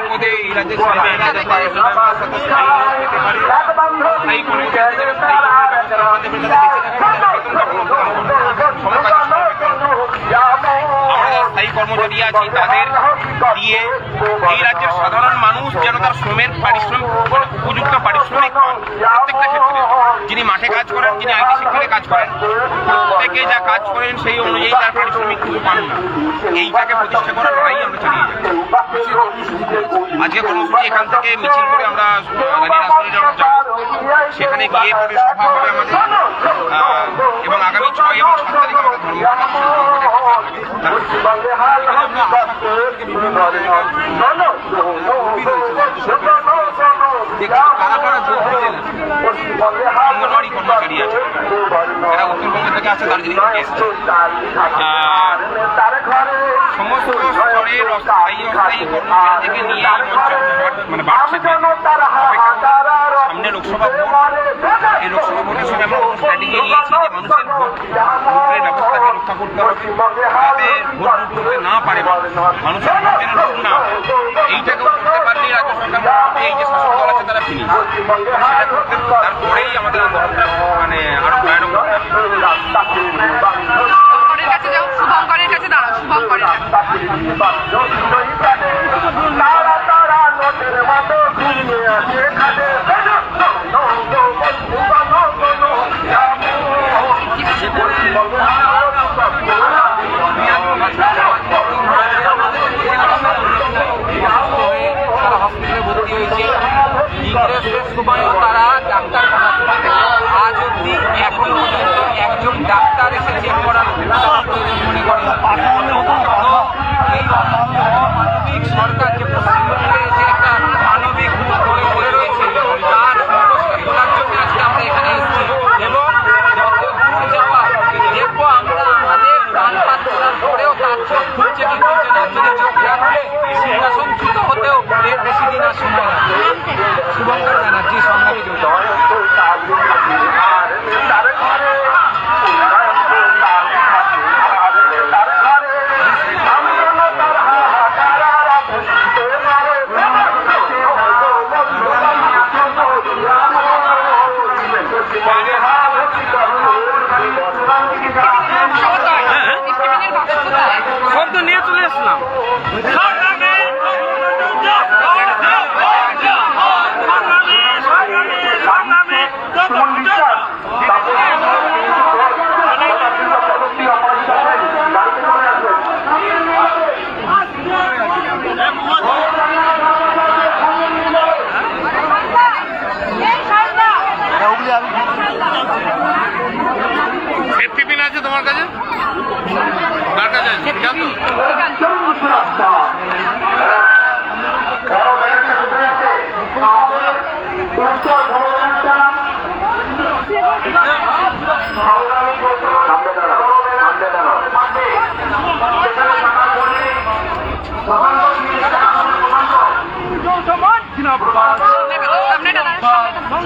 মধ্যে এই রাজ্যের স্থায়ী কর্মচারী আছি, তাদের দিয়ে এই রাজ্যের সাধারণ মানুষ যেন তার শ্রমের পারিশ্রমিক উপযুক্ত পারিশ্রমিক পান। প্রত্যেকটা ক্ষেত্রে যিনি মাঠে কাজ করেন, যিনি আইটি সেক্টরে কাজ করেন, প্রত্যেকে যা কাজ করেন সেই অনুযায়ী তার পারিশ্রমিক কিছু পান না। এইটাকে প্রতিষ্ঠা করার লড়াই আমরা চালিয়ে যাই। আজকে কর্মসূচি এখান থেকে মিছিল করে আমরা যাব, সেখানে গিয়ে পরে সভা হবে আমাদের, এবং আগামী 6 এবং 7 তারিখ আমাদের অঙ্গনওয়াড়ি কর্মচারী আছে, এরা উত্তরবঙ্গ থেকে আছে, দার্জিলিং থেকে এসছে। সমস্ত স্তরের অস্থায়ী কর্মচারীদেরকে নিয়ে মানে বাড়ছে। সামনে লোকসভা ভোট, এই লোকসভা ভোটের সময় আমরা স্ট্র্যাটেজি নিয়েছি যে মানুষের ভোটের ব্যবস্থাকে রক্ষা করতে হবে, যাতে ভোট লুট করতে না পারে, মানুষের ভোট যেন লুট না। এইটাকে করতে পারলেই রাজ্য সরকার এই যে শাসক দল আছে তারা ফিনি, সেটা করতে তারপরেই আমাদের আন্দোলনটা মানে আরো ভয়ানক হবে। শুভঙ্করের কাছে দাঁড়াও, শুভঙ্করের তারা ডাক্তার আজ অব্দি এখন পর্যন্ত একজন ডাক্তার এসে চেক করার প্রয়োজন মনে করে। এই মানবিক সরকার যে পশ্চিমবঙ্গে যে একটা মানবিক করে রয়েছে তার তোলার জন্য আজকে আমরা এখানে এসেছি, এবং যত দূর যাওয়া দেখবো আমরা আমাদের প্রাণপাত করার পরেও তার চোখ খুলছে কি খুলছে না, যদি চোখ রাখলে সিংহাসনচ্যুত হতেও এর বেশি দিন আর সময় লাগবে। শুভঙ্কর ব্যানার্জি, সংগ্রামী যোদ্ধা। সব তো নিয়ে চলে আসলাম। সেফটি পিন আছে তোমার কাছে? কার কাছে আছে?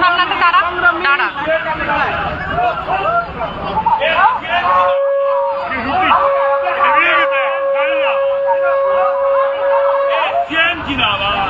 সামনে দাঁড়া দাঁড়া জিন্দাবাদ।